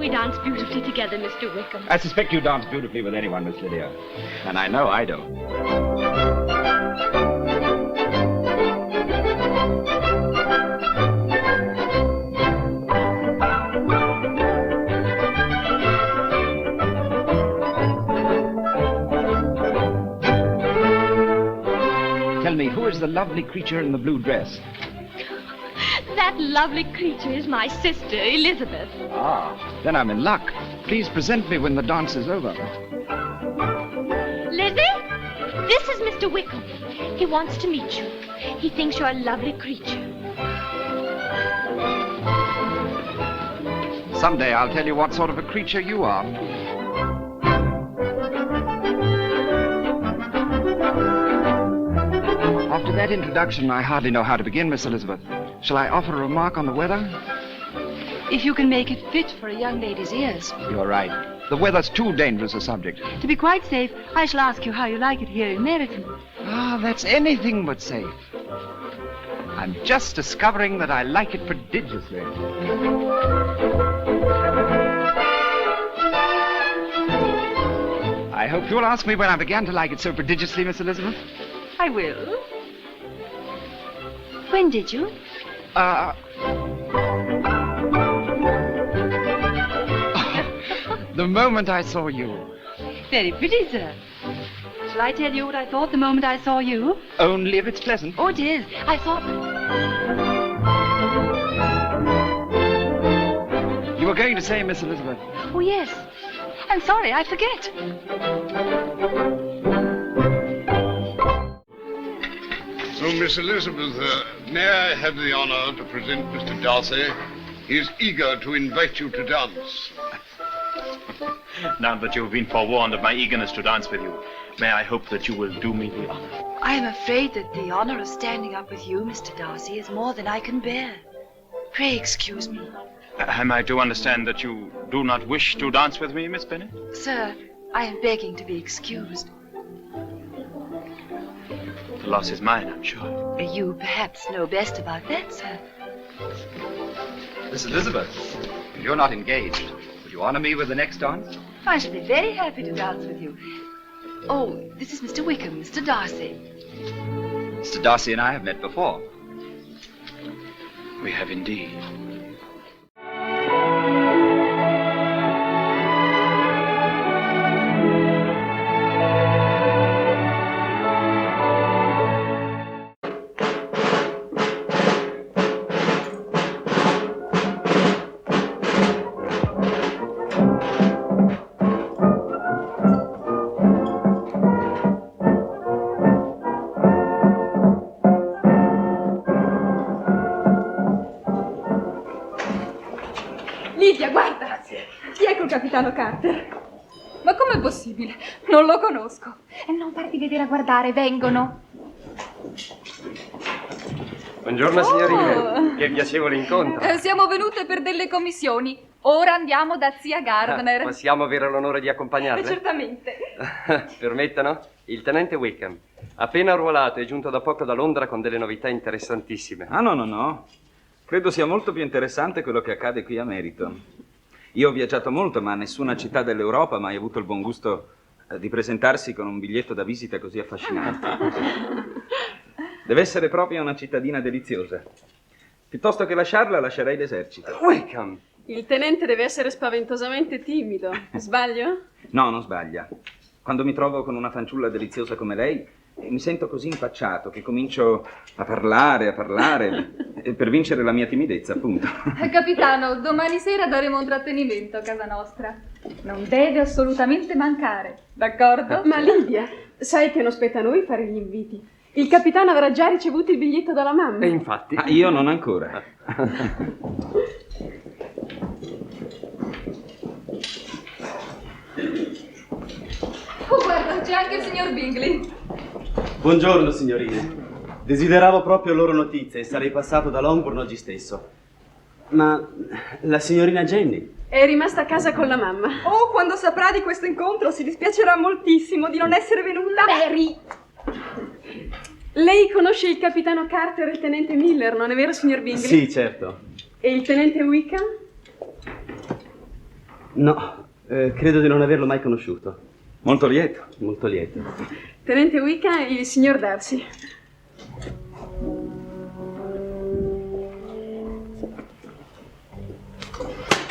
We dance beautifully together, Mr. Wickham. I suspect you dance beautifully with anyone, Miss Lydia. And I know I don't. Tell me, who is the lovely creature in the blue dress? That lovely creature is my sister, Elizabeth. Ah, then I'm in luck. Please present me when the dance is over. Lizzie, this is Mr. Wickham. He wants to meet you. He thinks you're a lovely creature. Someday I'll tell you what sort of a creature you are. After that introduction, I hardly know how to begin, Miss Elizabeth. Shall I offer a remark on the weather? If you can make it fit for a young lady's ears. You're right. The weather's too dangerous a subject. To be quite safe, I shall ask you how you like it here in Meryton. Ah, that's anything but safe. I'm just discovering that I like it prodigiously. I hope you'll ask me when I began to like it so prodigiously, Miss Elizabeth. I will. When did you? The moment I saw you. Very pretty, sir. Shall I tell you what I thought the moment I saw you? Only if it's pleasant. Oh, it is. I thought... You were going to say, Miss Elizabeth. Oh, yes. I'm sorry, I forget. So, Miss Elizabeth, may I have the honor to present Mr. Darcy? He is eager to invite you to dance. Now that you've been forewarned of my eagerness to dance with you, may I hope that you will do me the honor? I am afraid that the honor of standing up with you, Mr. Darcy, is more than I can bear. Pray excuse me. Am I to understand that you do not wish to dance with me, Miss Bennet? Sir, I am begging to be excused. The loss is mine, I'm sure. You perhaps know best about that, sir. Miss Elizabeth, you're not engaged. Would you honor me with the next dance? I shall be very happy to dance with you. Oh, this is Mr. Wickham, Mr. Darcy. Mr. Darcy and I have met before. We have indeed. Lidia, guarda! Chi è quel capitano Carter? Ma com'è possibile? Non lo conosco. E non farti vedere a guardare, vengono. Buongiorno signorine, che piacevole incontro. Siamo venute per delle commissioni. Ora andiamo da zia Gardner. Possiamo avere l'onore di accompagnarle? Certamente. Permettano? Il tenente Wickham, appena arruolato, è giunto da poco da Londra con delle novità interessantissime. Ah, no. Credo sia molto più interessante quello che accade qui a Meryton. Io ho viaggiato molto, ma nessuna città dell'Europa ha mai avuto il buon gusto di presentarsi con un biglietto da visita così affascinante. Deve essere proprio una cittadina deliziosa. Piuttosto che lasciarla, lascerei l'esercito. Wickham! Il tenente deve essere spaventosamente timido. Sbaglio? No, non sbaglia. Quando mi trovo con una fanciulla deliziosa come lei, mi sento così impacciato che comincio a parlare, per vincere la mia timidezza, appunto. Capitano, domani sera daremo un trattenimento a casa nostra. Non deve assolutamente mancare, d'accordo? Ma Lidia, sai che non spetta a noi fare gli inviti. Il capitano avrà già ricevuto il biglietto dalla mamma. E infatti... io non ancora. Oh, guarda, c'è anche il signor Bingley. Buongiorno, signorine. Desideravo proprio loro notizie e sarei passato da Longbourn oggi stesso. Ma la signorina Jenny? È rimasta a casa con la mamma. Oh, quando saprà di questo incontro si dispiacerà moltissimo di non essere venuta. Mary! Lei conosce il capitano Carter e il tenente Miller, non è vero, signor Bingley? Sì, certo. E il tenente Wickham? No, credo di non averlo mai conosciuto. Molto lieto. Molto lieto. Tenente Wickham e il signor Darcy.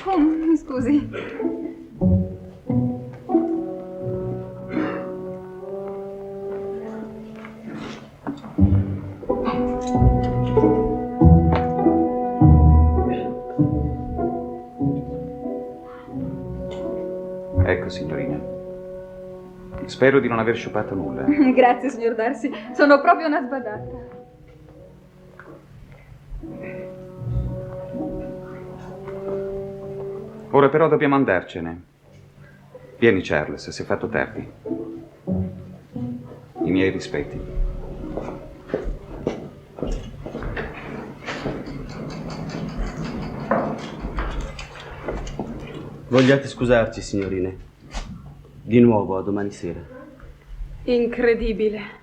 Oh, mi scusi. Ecco, signorina. Spero di non aver sciupato nulla. Grazie, signor Darcy. Sono proprio una sbadata. Ora però dobbiamo andarcene. Vieni, Charles, si è fatto tardi. I miei rispetti. Vogliate scusarci, signorine. Di nuovo, a domani sera. Incredibile.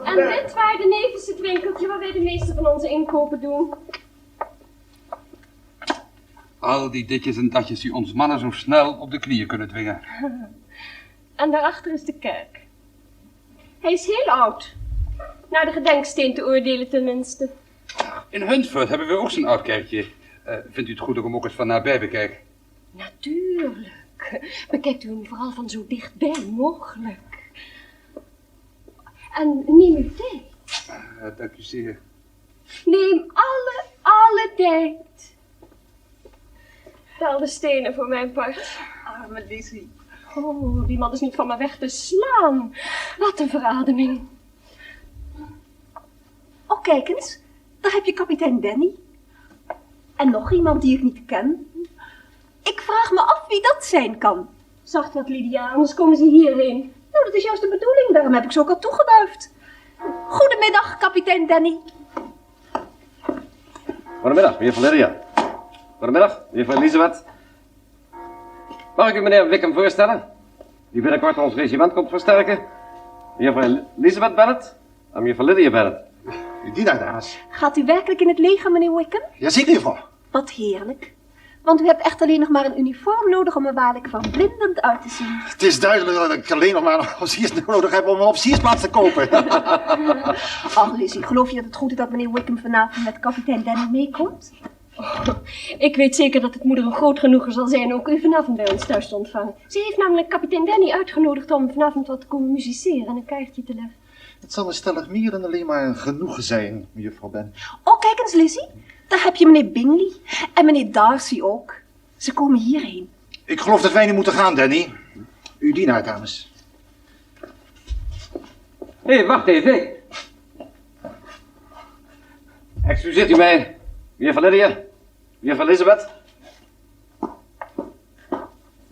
En dit waarde nevens het winkeltje waar wij de meeste van onze inkopen doen. Al die ditjes en datjes die ons mannen zo snel op de knieën kunnen dwingen. En daarachter is de kerk. Hij is heel oud. Naar de gedenksteen te oordelen tenminste. In Huntford hebben we ook zo'n oud kerkje. Vindt u het goed dat ik hem ook eens van nabij bekijk? Natuurlijk. Bekijkt u hem vooral van zo dichtbij mogelijk. En neem uw tijd. Dank u zeer. Neem alle tijd. Tel de stenen voor mijn part. Arme Lizzie. Oh, die man is niet van me weg te slaan. Wat een verademing. Oh, kijk eens. Daar heb je kapitein Danny. En nog iemand die ik niet ken. Ik vraag me af wie dat zijn kan. Zacht wat, Lydia, anders komen ze hierheen. Nou, dat is juist de bedoeling. Daarom heb ik ze ook al toegewuifd. Goedemiddag, kapitein Danny. Goedemiddag, meneer Lydia. Goedemiddag, meneer Elisabeth. Mag ik u meneer Wickham voorstellen? Die binnenkort ons regiment komt versterken. Meneer Elisabeth Bennet en meneer Lydia Bennet. Uw dienaar, dames. Gaat u werkelijk in het leger, meneer Wickham? Jazeker, juffrouw. Wat heerlijk. Want u hebt echt alleen nog maar een uniform nodig om er waarlijk verblindend uit te zien. Het is duidelijk dat ik alleen nog maar een officiers nodig heb om een officiersplaats te kopen. Ach, Lizzie, geloof je dat het goed is dat meneer Wickham vanavond met kapitein Danny meekomt? Oh, ik weet zeker dat het moeder een groot genoegen zal zijn ook u vanavond bij ons thuis te ontvangen. Ze heeft namelijk kapitein Danny uitgenodigd om vanavond wat te komen musiceren en een kaartje te leggen. Het zal me stellig meer dan alleen maar een genoegen zijn, juffrouw Ben. Oh, kijk eens, Lizzie. Daar heb je meneer Bingley en meneer Darcy ook. Ze komen hierheen. Ik geloof dat wij nu moeten gaan, Danny. Uw dienaar, dames. Hé, wacht even. Excuseert u mij, meneer Lydia, meneer Elisabeth.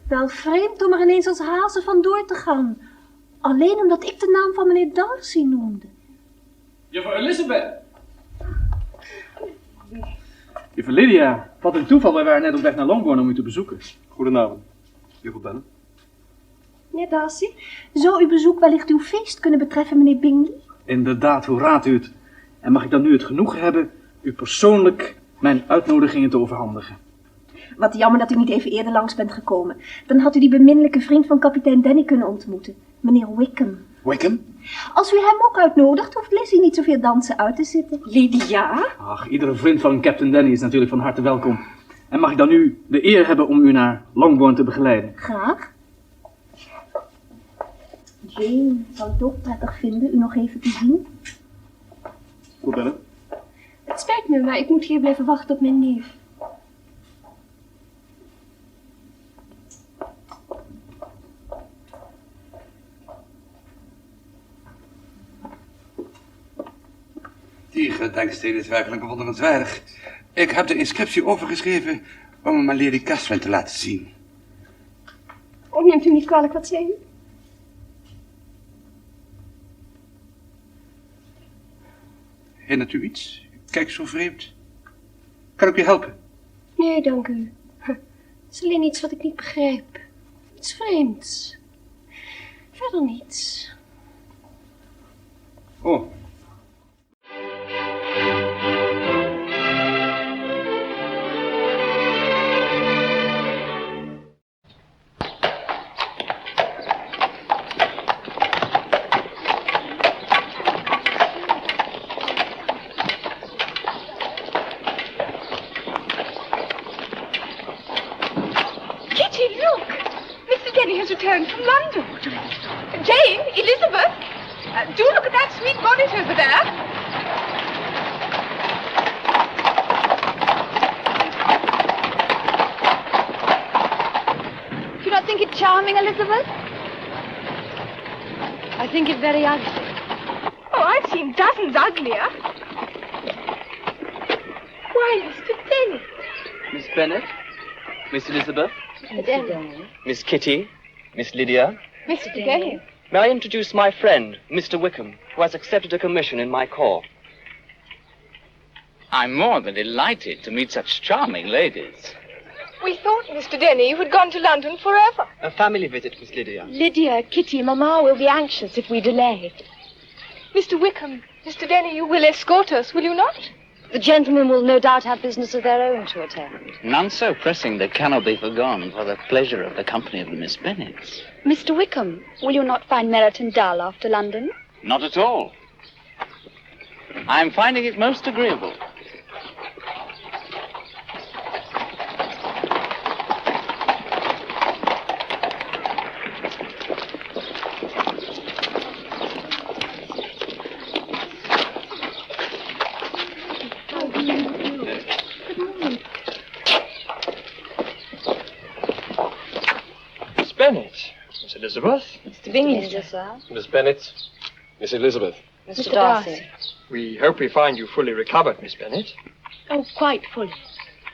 Wel vreemd om er ineens als hazen vandoor te gaan. Alleen omdat ik de naam van meneer Darcy noemde. Juffrouw Elisabeth. Juffrouw Lydia, wat een toeval. Wij waren net op weg naar Longbourn om u te bezoeken. Goedenavond, juffrouw Bennet. Meneer Darcy, zou uw bezoek wellicht uw feest kunnen betreffen, meneer Bingley? Inderdaad, hoe raadt u het? En mag ik dan nu het genoegen hebben u persoonlijk mijn uitnodigingen te overhandigen? Wat jammer dat u niet even eerder langs bent gekomen. Dan had u die beminnelijke vriend van kapitein Danny kunnen ontmoeten, meneer Wickham. Wickham? Als u hem ook uitnodigt, hoeft Lizzie niet zoveel dansen uit te zitten. Lydia? Ach, iedere vriend van Captain Danny is natuurlijk van harte welkom. En mag ik dan nu de eer hebben om u naar Longbourn te begeleiden? Graag. Jane zal het ook prettig vinden u nog even te zien. Goed, Bennet. Het spijt me, maar ik moet hier blijven wachten op mijn neef. Die gedenksteen is werkelijk bewonderenswaardig. Ik heb de inscriptie overgeschreven om hem aan Lady Catherine te laten zien. Oh, neemt u niet kwalijk, wat zei u? Hindert u iets? Kijk zo vreemd. Kan ik u helpen? Nee, dank u. Het is alleen iets wat ik niet begrijp. Iets vreemds. Verder niets. Oh. Returned from London. Jane, Elizabeth, do look at that sweet bonnet over there. Do you not think it charming, Elizabeth? I think it very ugly. Oh, I've seen dozens uglier. Why, Mr. Bennet. Miss Bennet, Miss Elizabeth, Mr. Denny. Miss Kitty, Miss Lydia. Mr. Denny. May I introduce my friend, Mr. Wickham, who has accepted a commission in my corps? I'm more than delighted to meet such charming ladies. We thought, Mr. Denny, you had gone to London forever. A family visit, Miss Lydia. Lydia, Kitty, Mamma will be anxious if we delay. Mr. Wickham, Mr. Denny, you will escort us, will you not? The gentlemen will no doubt have business of their own to attend. None so pressing that cannot be forgone for the pleasure of the company of the Miss Bennets. Mr. Wickham, will you not find Meryton dull after London? Not at all. I'm finding it most agreeable. Bennet, Miss Elizabeth. Mr. Bingley, sir. Miss Bennet, Miss Elizabeth. Mr. Darcy. We hope we find you fully recovered, Miss Bennet. Oh, quite fully.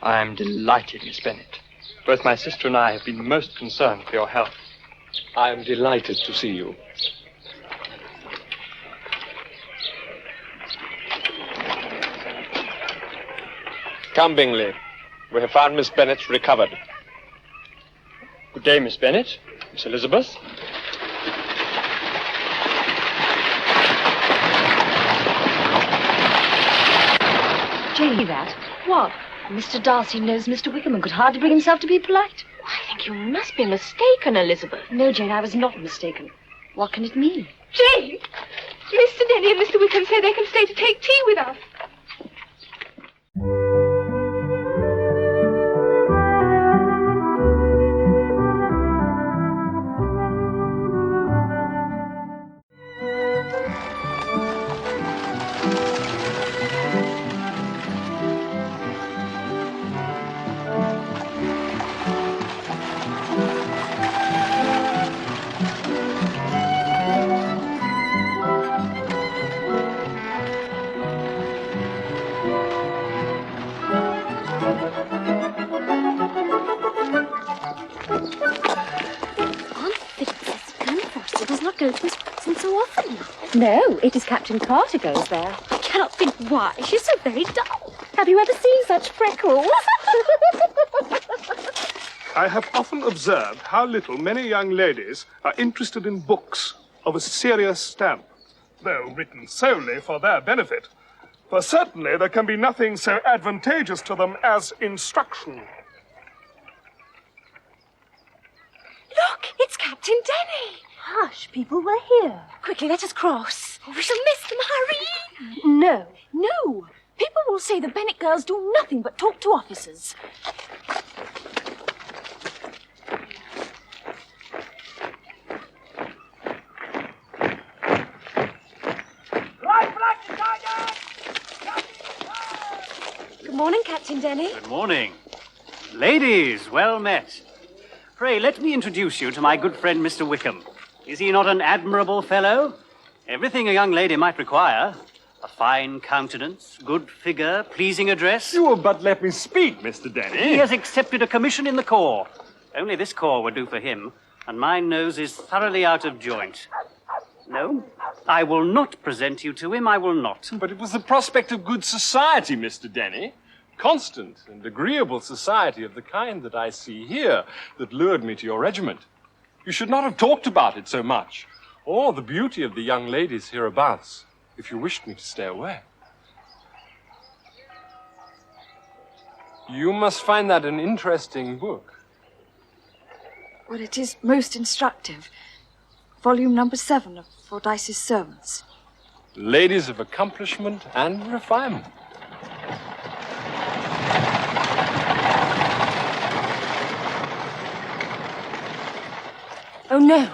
I am delighted, Miss Bennet. Both my sister and I have been most concerned for your health. I am delighted to see you. Come, Bingley. We have found Miss Bennet recovered. Good day, Miss Bennet. Miss Elizabeth. Jane, that? What? Mr. Darcy knows Mr. Wickham and could hardly bring himself to be polite. I think you must be mistaken, Elizabeth. No, Jane, I was not mistaken. What can it mean? Jane! Mr. Denny and Mr. Wickham say they can stay to take tea with us. No, it is Captain Carter goes there. I cannot think why. She's so very dull. Have you ever seen such freckles? I have often observed how little many young ladies are interested in books of a serious stamp, though written solely for their benefit. For certainly there can be nothing so advantageous to them as instruction. Look, it's Captain Denny. Hush, people, we're here. Quickly, let us cross. Oh, we shall miss them, hurry. No, no. People will say the Bennet girls do nothing but talk to officers. Good morning, Captain Denny. Good morning. Ladies, well met. Pray, let me introduce you to my good friend, Mr. Wickham. Is he not an admirable fellow? Everything a young lady might require. A Fine countenance, good figure, pleasing address. You will but let me speak, Mr. Denny. He has accepted a commission in the corps. Only this corps would do for him, and my nose is thoroughly out of joint. No, I will not present you to him, I will not. But it was the prospect of good society, Mr. Denny. Constant and agreeable society of the kind that I see here that lured me to your regiment. You should not have talked about it so much, or the beauty of the young ladies hereabouts, if you wished me to stay away. You must find that an interesting book. Well, it is most instructive. Volume number 7 of Fordyce's Sermons. Ladies of accomplishment and refinement. Oh, no.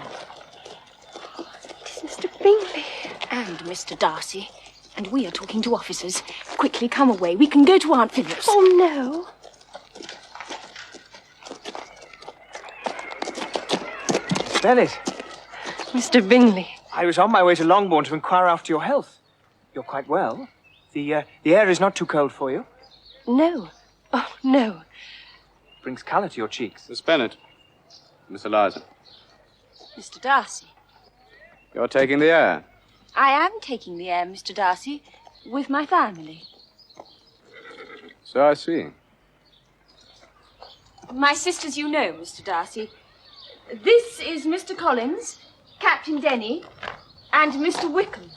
It is Mr. Bingley. And Mr. Darcy. And we are talking to officers. Quickly, come away. We can go to Aunt Phillips. Oh, no. Bennet. Mr. Bingley. I was on my way to Longbourn to inquire after your health. You're quite well. The air is not too cold for you. No. Oh, no. Brings colour to your cheeks. Miss Bennet. Miss Eliza. Mr. Darcy. You're taking the air. I am taking the air, Mr. Darcy, with my family. So I see. My sisters, you know, Mr. Darcy. This is Mr. Collins, Captain Denny, and Mr. Wickham.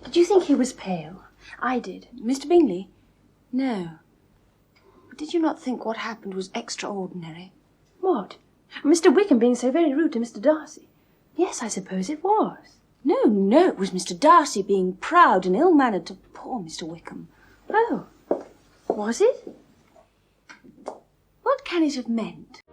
Did you think he was pale? I did. Mr. Bingley? No. But did you not think what happened was extraordinary? What? Mr. Wickham being so very rude to Mr. Darcy? Yes, I suppose it was. No, no, it was Mr. Darcy being proud and ill-mannered to poor Mr. Wickham. Oh, was it? What can it have meant?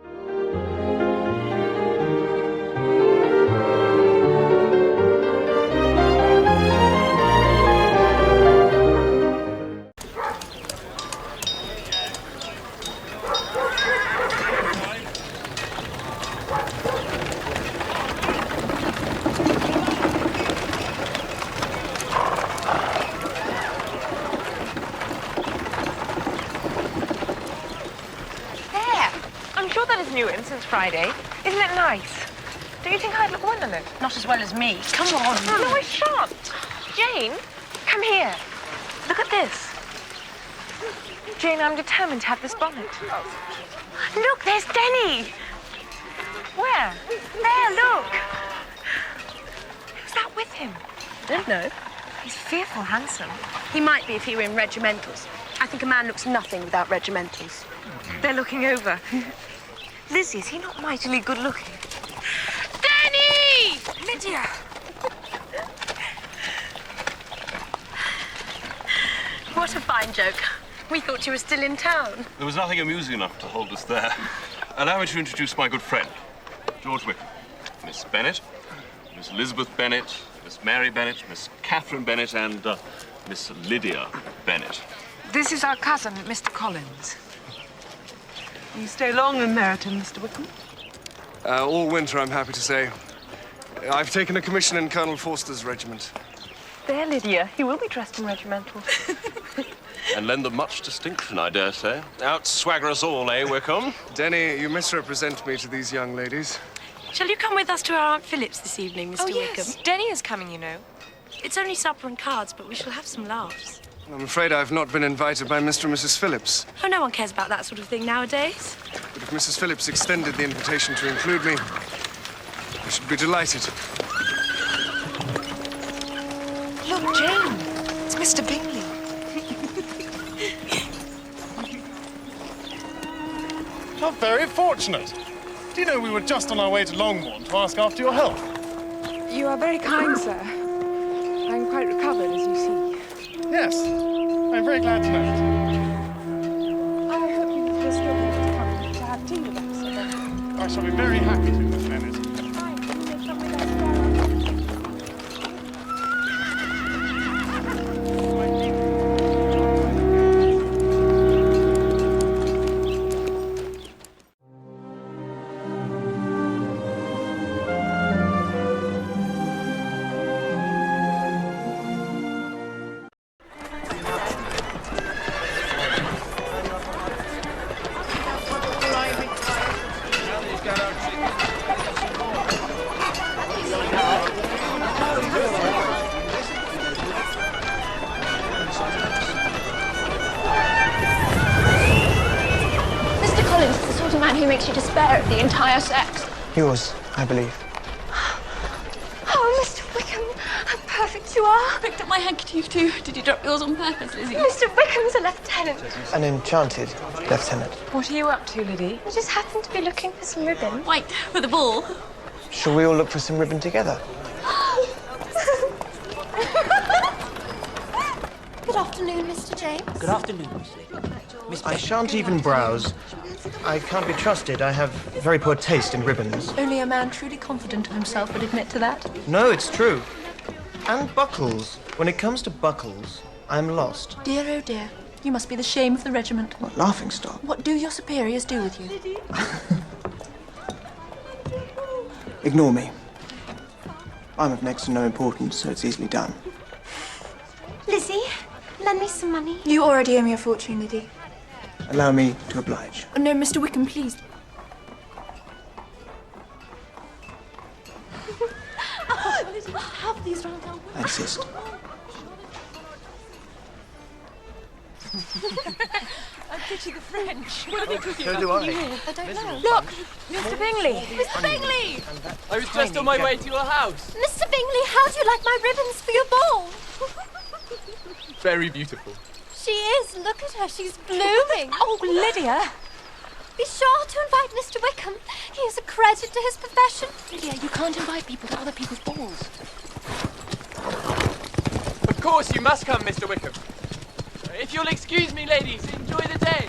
Since Friday. Isn't it nice? Do you think I'd look well in it? Not as well as me. Come on. Oh, no, I shan't. Jane, come here. Look at this. Jane, I'm determined to have this bonnet. Look, there's Denny. Where? There, look. Who's that with him? I don't know. He's fearful handsome. He might be if he were in regimentals. I think a man looks nothing without regimentals. They're looking over. Lizzie, is he not mightily good-looking? Denny! Lydia! What a fine joke. We thought you were still in town. There was nothing amusing enough to hold us there. Allow me to introduce my good friend, George Wickham. Miss Bennet, Miss Elizabeth Bennet, Miss Mary Bennet, Miss Catherine Bennet, and Miss Lydia Bennet. This is our cousin, Mr. Collins. You stay long in Meryton, Mr. Wickham? All winter, I'm happy to say. I've taken a commission in Colonel Forster's regiment. There, Lydia. He will be dressed in regimental. And lend them much distinction, I dare say. Out-swagger us all, eh, Wickham? Denny, you misrepresent me to these young ladies. Shall you come with us to our Aunt Phillips this evening, Mr. Wickham? Yes. Denny is coming, you know. It's only supper and cards, but we shall have some laughs. I'm afraid I've not been invited by Mr. and Mrs. Phillips. Oh, no one cares about that sort of thing nowadays. But if Mrs. Phillips extended the invitation to include me, I should be delighted. Look, Jane. It's Mr. Bingley. How very fortunate. Do you know we were just on our way to Longbourn to ask after your health? You are very kind, sir. I'm quite recovered, as you see. Yes, I'm very glad to know it. I hope you will still be able to come to have tea with us, sir. I shall be very happy to, Miss Bennet. one who makes you despair at the entire sex. Yours, I believe. Oh, Mr. Wickham, how perfect you are. Picked up my handkerchief too. Did you drop yours on purpose, Lizzie? Mr. Wickham's a lieutenant. An enchanted lieutenant. What are you up to, Liddy? I just happened to be looking for some ribbon. White for the ball. Shall we all look for some ribbon together? Good afternoon, Mr. James. Good afternoon, Miss Lady. I shan't even browse. I can't be trusted. I have very poor taste in ribbons. Only a man truly confident of himself would admit to that. No, it's true. And buckles. When it comes to buckles, I'm lost. Dear, oh dear. You must be the shame of the regiment. What laughing stock? What do your superiors do with you? Ignore me. I'm of next to no importance, so it's easily done. Lizzie, lend me some money. You already owe me a fortune, Liddy. Allow me to oblige. Oh, no, Mr. Wickham, please. Have these round down. I insist. I pity the French. What are they talking So about? do I. I don't know. Look, Mr. Bingley. Mr. Bingley! I was just on my way to your house. Mr. Bingley, how do you like my ribbons for your ball? Very beautiful. She is. Look at her. She's blooming. Oh, Lydia. Be sure to invite Mr. Wickham. He is a credit to his profession. Lydia, you can't invite people to other people's balls. Of course you must come, Mr. Wickham. If you'll excuse me, ladies, enjoy the day.